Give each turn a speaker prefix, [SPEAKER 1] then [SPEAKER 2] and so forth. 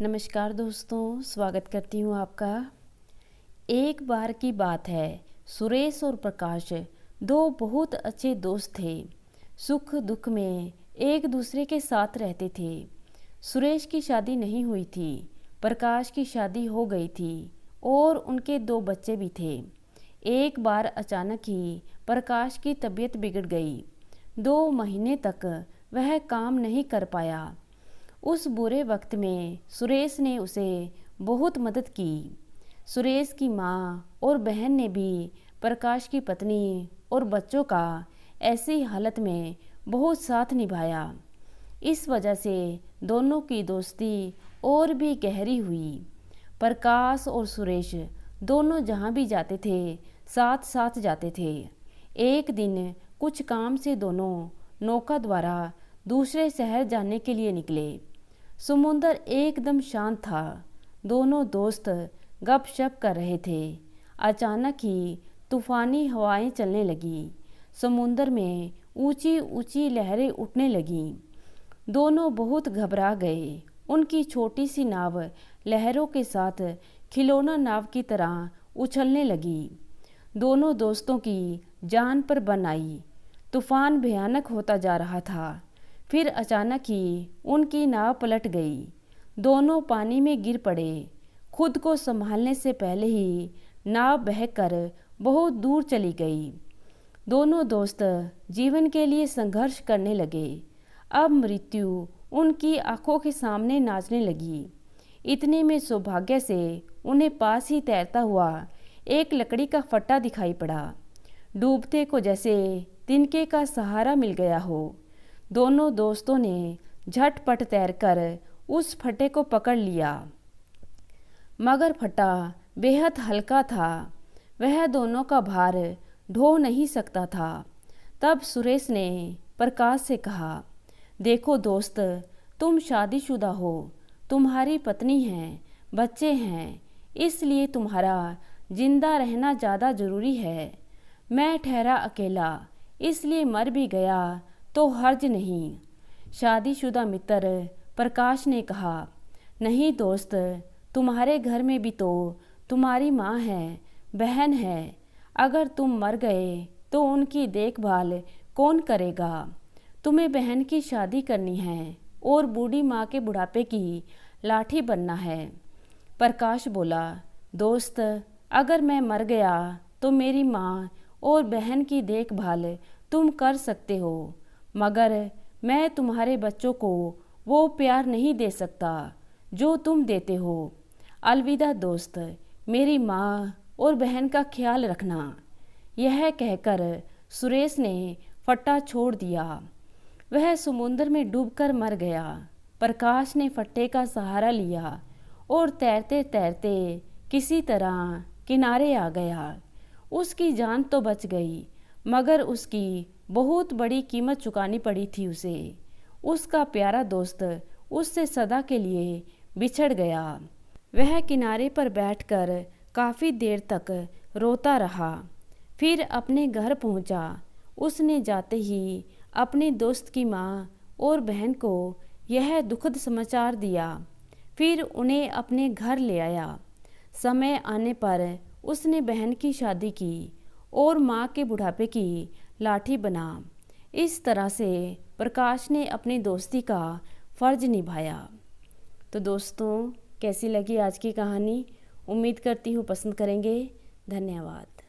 [SPEAKER 1] नमस्कार दोस्तों, स्वागत करती हूँ आपका। एक बार की बात है, सुरेश और प्रकाश दो बहुत अच्छे दोस्त थे। सुख दुख में एक दूसरे के साथ रहते थे। सुरेश की शादी नहीं हुई थी, प्रकाश की शादी हो गई थी और उनके दो बच्चे भी थे। एक बार अचानक ही प्रकाश की तबीयत बिगड़ गई। 2 महीने तक वह काम नहीं कर पाया। उस बुरे वक्त में सुरेश ने उसे बहुत मदद की। सुरेश की माँ और बहन ने भी प्रकाश की पत्नी और बच्चों का ऐसी हालत में बहुत साथ निभाया। इस वजह से दोनों की दोस्ती और भी गहरी हुई। प्रकाश और सुरेश दोनों जहाँ भी जाते थे साथ साथ जाते थे। एक दिन कुछ काम से दोनों नौका द्वारा दूसरे शहर जाने के लिए निकले। समुंदर एकदम शांत था। दोनों दोस्त गपशप कर रहे थे। अचानक ही तूफानी हवाएं चलने लगी। समुंदर में ऊंची ऊंची लहरें उठने लगीं। दोनों बहुत घबरा गए। उनकी छोटी सी नाव लहरों के साथ खिलौना नाव की तरह उछलने लगी। दोनों दोस्तों की जान पर बन आई। तूफान भयानक होता जा रहा था। फिर अचानक ही उनकी नाव पलट गई। दोनों पानी में गिर पड़े। खुद को संभालने से पहले ही नाव बहकर बहुत दूर चली गई। दोनों दोस्त जीवन के लिए संघर्ष करने लगे। अब मृत्यु उनकी आंखों के सामने नाचने लगी। इतने में सौभाग्य से उन्हें पास ही तैरता हुआ एक लकड़ी का फट्टा दिखाई पड़ा। डूबते को जैसे तिनके का सहारा मिल गया हो। दोनों दोस्तों ने झटपट तैरकर उस फट्टे को पकड़ लिया, मगर फट्टा बेहद हल्का था। वह दोनों का भार ढो नहीं सकता था। तब सुरेश ने प्रकाश से कहा, देखो दोस्त, तुम शादीशुदा हो, तुम्हारी पत्नी है, बच्चे हैं, इसलिए तुम्हारा जिंदा रहना ज़्यादा ज़रूरी है। मैं ठहरा अकेला, इसलिए मर भी गया तो हर्ज नहीं। शादीशुदा मित्र प्रकाश ने कहा, नहीं दोस्त, तुम्हारे घर में भी तो तुम्हारी माँ है, बहन है। अगर तुम मर गए तो उनकी देखभाल कौन करेगा? तुम्हें बहन की शादी करनी है और बूढ़ी माँ के बुढ़ापे की लाठी बनना है। प्रकाश बोला, दोस्त, अगर मैं मर गया तो मेरी माँ और बहन की देखभाल तुम कर सकते हो, मगर मैं तुम्हारे बच्चों को वो प्यार नहीं दे सकता जो तुम देते हो। अलविदा दोस्त, मेरी माँ और बहन का ख्याल रखना। यह कहकर सुरेश ने फट्टा छोड़ दिया। वह समुद्र में डूबकर मर गया। प्रकाश ने फट्टे का सहारा लिया और तैरते तैरते किसी तरह किनारे आ गया। उसकी जान तो बच गई, मगर उसकी बहुत बड़ी कीमत चुकानी पड़ी थी उसे। उसका प्यारा दोस्त उससे सदा के लिए बिछड़ गया। वह किनारे पर बैठकर काफ़ी देर तक रोता रहा। फिर अपने घर पहुंचा। उसने जाते ही अपने दोस्त की माँ और बहन को यह दुखद समाचार दिया। फिर उन्हें अपने घर ले आया। समय आने पर उसने बहन की शादी की और माँ के बुढ़ापे की लाठी बना। इस तरह से प्रकाश ने अपनी दोस्ती का फ़र्ज निभाया। तो दोस्तों, कैसी लगी आज की कहानी? उम्मीद करती हूँ पसंद करेंगे। धन्यवाद।